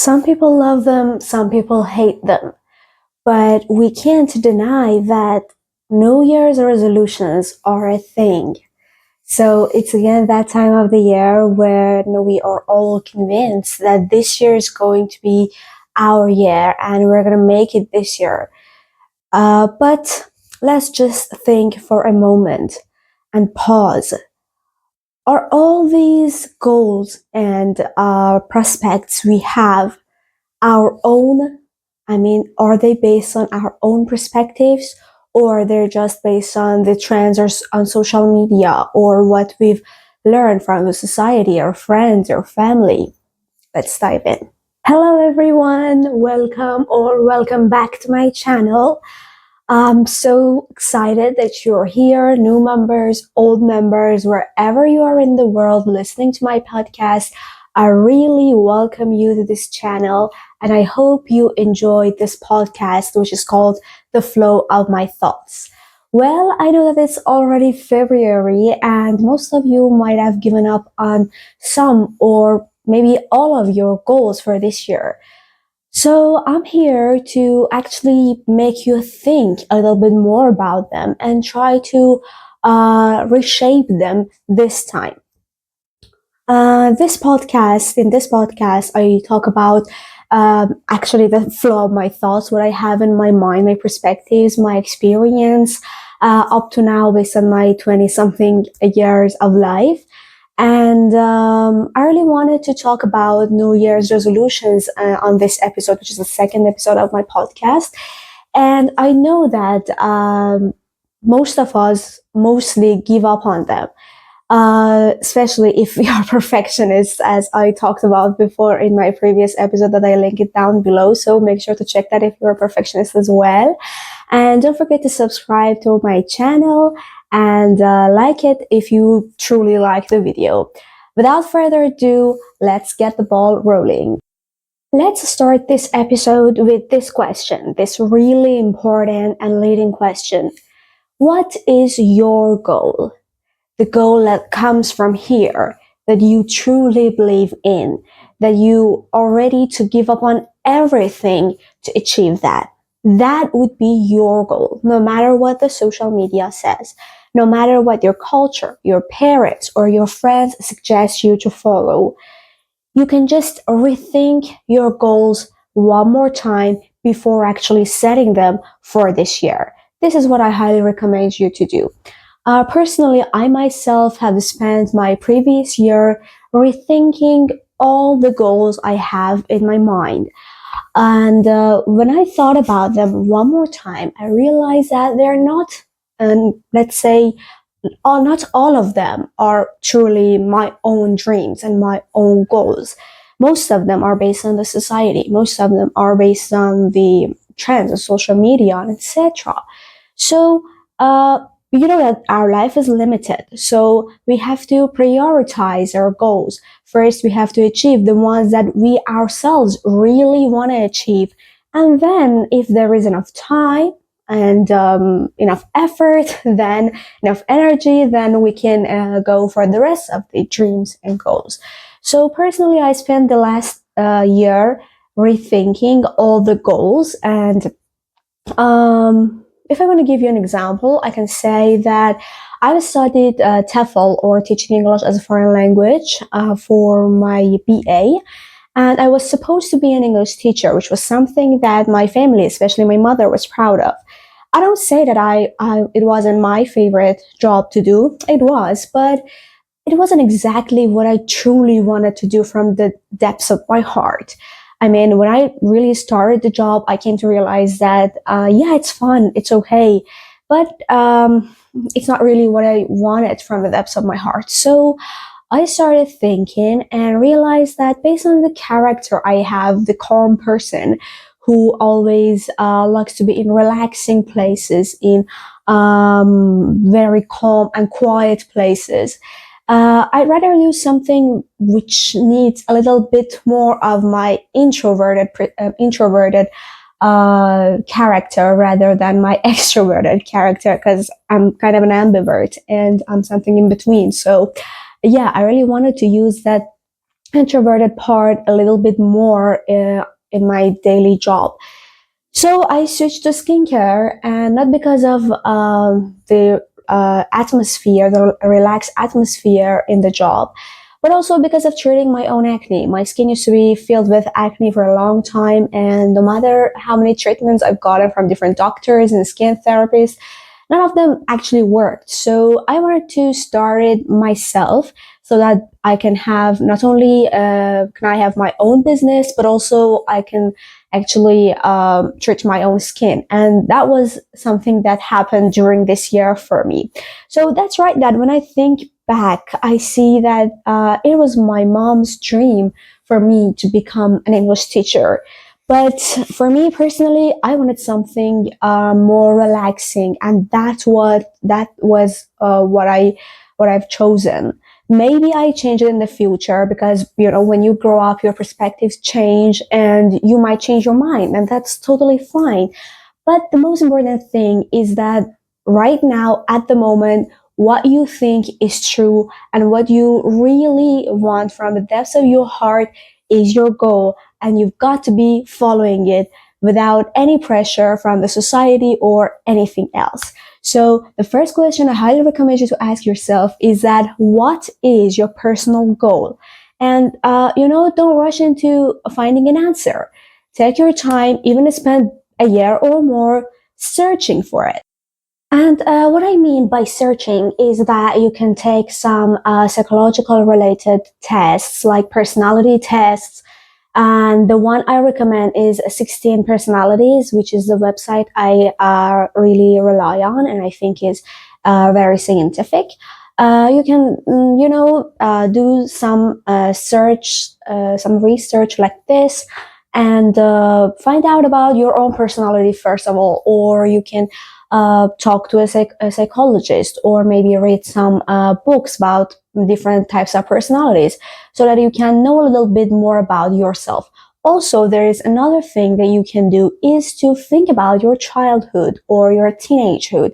Some people love them, some people hate them, but we can't deny that New Year's resolutions are a thing. So it's again that time of the year when we are all convinced that this year is going to be our year and we're going to make it this year. But let's just think for a moment and pause. Are all these goals and prospects we have our own? I mean, are they based on our own perspectives, or they're just based on the trends or on social media or what we've learned from the society, our friends, or family? Let's dive in. Hello, everyone. Welcome back to my channel. I'm so excited that you're here, new members, old members, wherever you are in the world listening to my podcast. I really welcome you to this channel, and I hope you enjoyed this podcast, which is called The Flow of My Thoughts. Well, I know that it's already February, and most of you might have given up on some or maybe all of your goals for this year. So I'm here to actually make you think a little bit more about them and try to reshape them this time. In this podcast, I talk about actually the flow of my thoughts, what I have in my mind, my perspectives, my experience up to now based on my 20-something years of life. And I really wanted to talk about New Year's resolutions on this episode, which is the second episode of my podcast. And I know that most of us mostly give up on them, especially if we are perfectionists, as I talked about before in my previous episode that I link it down below. So make sure to check that if you're a perfectionist as well. And don't forget to subscribe to my channel and like it if you truly like the video. Without further ado, let's get the ball rolling. Let's start this episode with this question, this really important and leading question. What is your goal? The goal that comes from here, that you truly believe in, that you are ready to give up on everything to achieve that. That would be your goal, no matter what the social media says, no matter what your culture, your parents, or your friends suggest you to follow. You can just rethink your goals one more time before actually setting them for this year. This is what I highly recommend you to do. Personally, I myself have spent my previous year rethinking all the goals I have in my mind. And when I thought about them one more time, I realized that they're not, let's say, not all of them are truly my own dreams and my own goals. Most of them are based on the society. Most of them are based on the trends of social media, and etc. So, you know that our life is limited. So we have to prioritize our goals. First, we have to achieve the ones that we ourselves really want to achieve. And then if there is enough time and enough effort, then enough energy, then we can go for the rest of the dreams and goals. So personally, I spent the last year rethinking all the goals, and if I want to give you an example, I can say that I've studied TEFL, or Teaching English as a Foreign Language, for my BA. And I was supposed to be an English teacher, which was something that my family, especially my mother, was proud of. I don't say that it wasn't my favorite job to do. It was, but it wasn't exactly what I truly wanted to do from the depths of my heart. I mean, when I really started the job, I came to realize that, yeah, it's fun, it's okay, but it's not really what I wanted from the depths of my heart. So I started thinking and realized that based on the character I have, the calm person who always likes to be in relaxing places, in very calm and quiet places, I'd rather do something which needs a little bit more of my introverted character rather than my extroverted character, because I'm kind of an ambivert and I'm something in between. So yeah, I really wanted to use that introverted part a little bit more in my daily job. So I switched to skincare, and not because of the atmosphere, the relaxed atmosphere in the job, but also because of treating my own acne. My skin used to be filled with acne for a long time, and no matter how many treatments I've gotten from different doctors and skin therapists, none of them actually worked. So I wanted to start it myself so that I can have not only can I have my own business, but also I can actually treat my own skin. And that was something that happened during this year for me. So that's right, that when I think back, I see that it was my mom's dream for me to become an English teacher. But for me personally, I wanted something more relaxing, and that was what I've chosen. Maybe I change it in the future because, when you grow up, your perspectives change and you might change your mind, and that's totally fine. But the most important thing is that right now, at the moment, what you think is true and what you really want from the depths of your heart is your goal, and you've got to be following it without any pressure from the society or anything else. So the first question I highly recommend you to ask yourself is that what is your personal goal? And, don't rush into finding an answer. Take your time, even spend a year or more searching for it. And what I mean by searching is that you can take some psychological related tests like personality tests. And the one I recommend is 16 Personalities, which is the website I really rely on and I think is very scientific. You can, do some research like this, and find out about your own personality first of all, or you can talk to a psychologist, or maybe read some books about different types of personalities so that you can know a little bit more about yourself. Also, there is another thing that you can do is to think about your childhood or your teenagehood.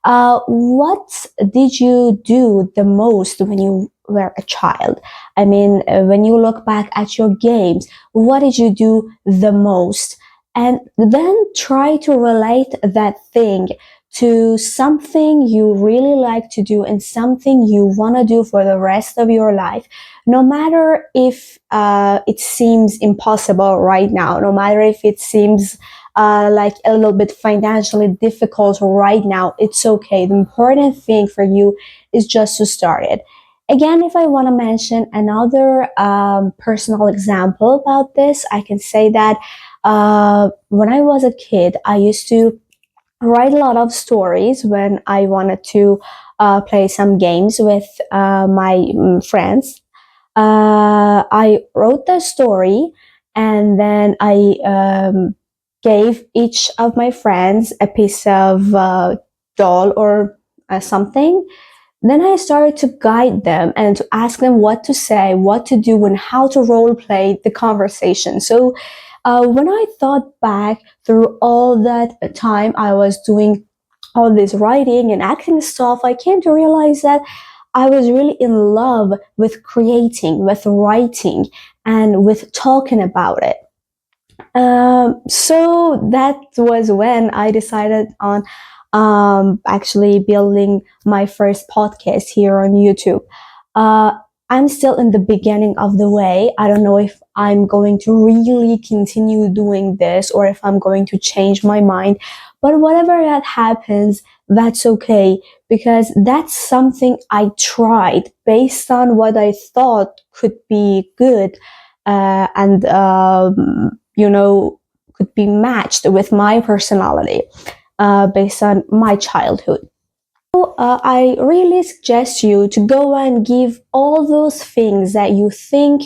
What did you do the most when you were a child? I mean, when you look back at your games, what did you do the most? And then try to relate that thing to something you really like to do and something you want to do for the rest of your life, no matter if it seems impossible right now, no matter if it seems like a little bit financially difficult right now, it's okay. The important thing for you is just to start it. Again, if I want to mention another personal example about this, I can say that when I was a kid, I used to write a lot of stories when I wanted to play some games with my friends. I wrote the story, and then I gave each of my friends a piece of doll or something. Then I started to guide them and to ask them what to say, what to do, and how to role play the conversation. So when I thought back through all that time I was doing all this writing and acting stuff, I came to realize that I was really in love with creating, with writing, and with talking about it. So that was when I decided on actually building my first podcast here on YouTube. Uh, I'm still in the beginning of the way. I don't know if I'm going to really continue doing this or if I'm going to change my mind. But whatever that happens, that's okay, because that's something I tried based on what I thought could be good and could be matched with my personality based on my childhood. So, I really suggest you to go and give all those things that you think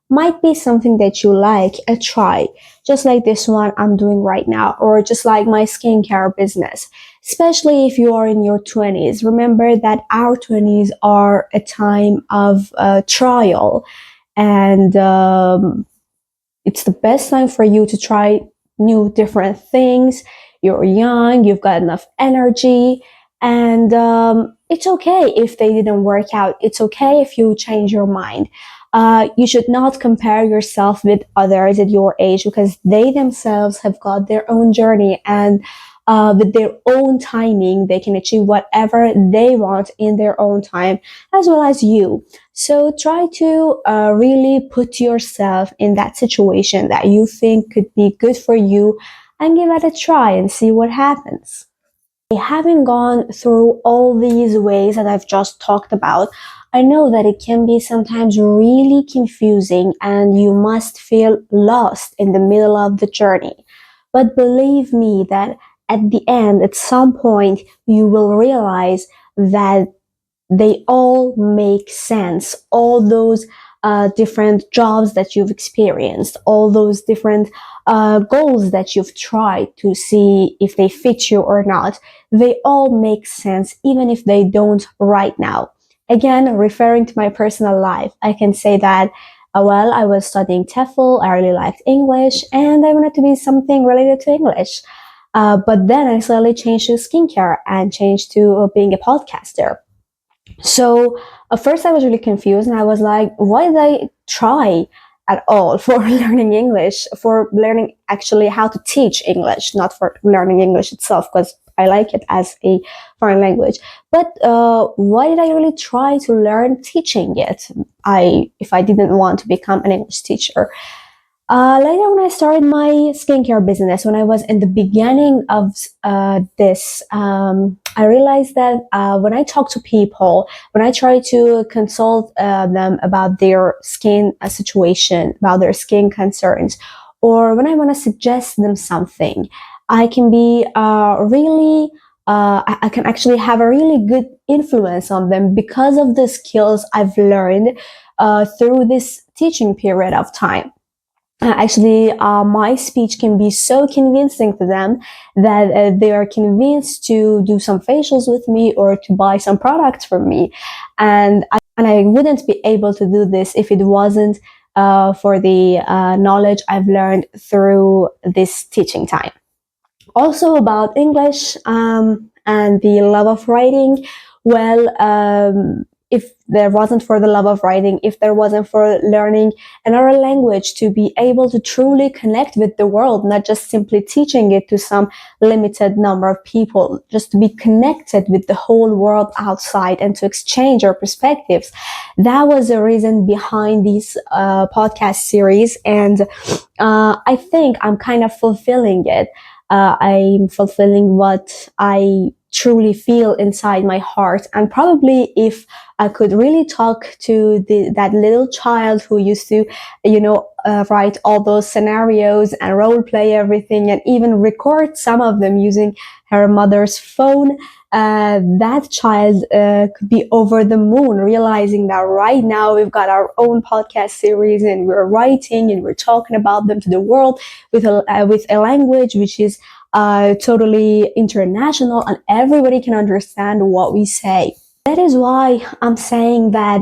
might be something that you like a try, just like this one I'm doing right now, or just like my skincare business. Especially if you are in your 20s. Remember that our 20s are a time of trial, and it's the best time for you to try new, different things. You're young, you've got enough energy, and it's okay if they didn't work out. It's okay if you change your mind. You should not compare yourself with others at your age, because they themselves have got their own journey, and with their own timing, they can achieve whatever they want in their own time, as well as you. So try to really put yourself in that situation that you think could be good for you, and give it a try and see what happens. Having gone through all these ways that I've just talked about, I know that it can be sometimes really confusing and you must feel lost in the middle of the journey. But believe me that at the end, at some point, you will realize that they all make sense. All those different jobs that you've experienced, all those different goals that you've tried to see if they fit you or not, they all make sense, even if they don't right now. Again, referring to my personal life, I can say that. Well, I was studying TEFL, I really liked English, and I wanted to be something related to English. But then I slowly changed to skincare and changed to being a podcaster. So at first I was really confused, and I was like, why did I try at all for learning English, for learning actually how to teach English, not for learning English itself, because I like it as a foreign language. But why did I really try to learn teaching it? If I didn't want to become an English teacher. Later, when I started my skincare business, when I was in the beginning of this, I realized that when I talk to people, when I try to consult them about their skin situation, about their skin concerns, or when I want to suggest them something, I can be really, I can actually have a really good influence on them because of the skills I've learned through this teaching period of time. My speech can be so convincing to them that they are convinced to do some facials with me or to buy some products from me. And I wouldn't be able to do this if it wasn't for the knowledge I've learned through this teaching time. Also about English and the love of writing. Well, if there wasn't for the love of writing, if there wasn't for learning another language to be able to truly connect with the world, not just simply teaching it to some limited number of people, just to be connected with the whole world outside and to exchange our perspectives, that was the reason behind these podcast series. And I think I'm kind of fulfilling it. I'm fulfilling what I truly feel inside my heart. And probably if I could really talk to that little child who used to, write all those scenarios and role play everything and even record some of them using her mother's phone, that child could be over the moon, realizing that right now we've got our own podcast series and we're writing and we're talking about them to the world with a language which is totally international and everybody can understand what we say. That is why I'm saying that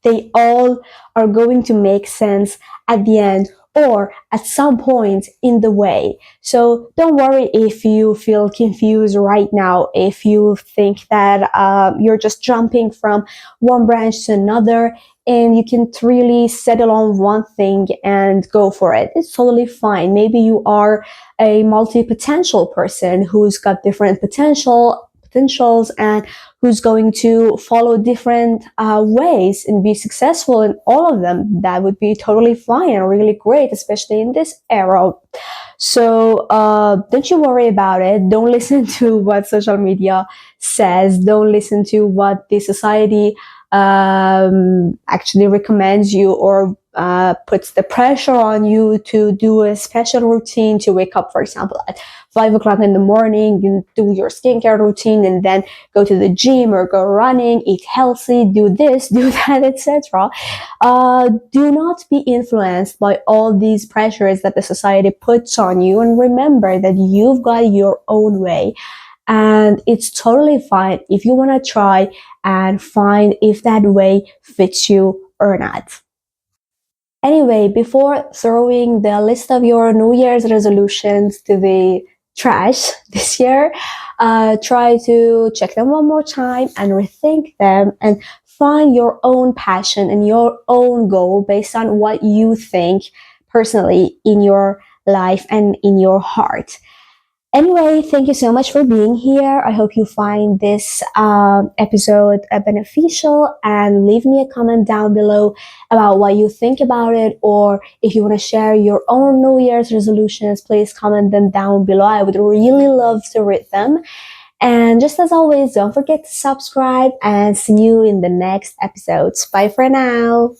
they all are going to make sense at the end or at some point in the way. So don't worry if you feel confused right now, if you think that you're just jumping from one branch to another and you can't really settle on one thing and go for it. It's totally fine. Maybe you are a multi-potential person who's got different potentials and who's going to follow different ways and be successful in all of them. That would be totally fine and really great, especially in this era. So don't you worry about it. Don't listen to what social media says. Don't listen to what the society actually recommends you or puts the pressure on you to do a special routine, to wake up, for example, at 5 o'clock in the morning and do your skincare routine and then go to the gym or go running, eat healthy, do this, do that, etc. Do not be influenced by all these pressures that the society puts on you, and remember that you've got your own way. And it's totally fine if you want to try and find if that way fits you or not. Anyway, before throwing the list of your New Year's resolutions to the trash this year, try to check them one more time and rethink them and find your own passion and your own goal based on what you think personally in your life and in your heart. Anyway, thank you so much for being here. I hope you find this episode beneficial, and leave me a comment down below about what you think about it, or if you want to share your own New Year's resolutions, please comment them down below. I would really love to read them. And just as always, don't forget to subscribe, and see you in the next episodes. Bye for now.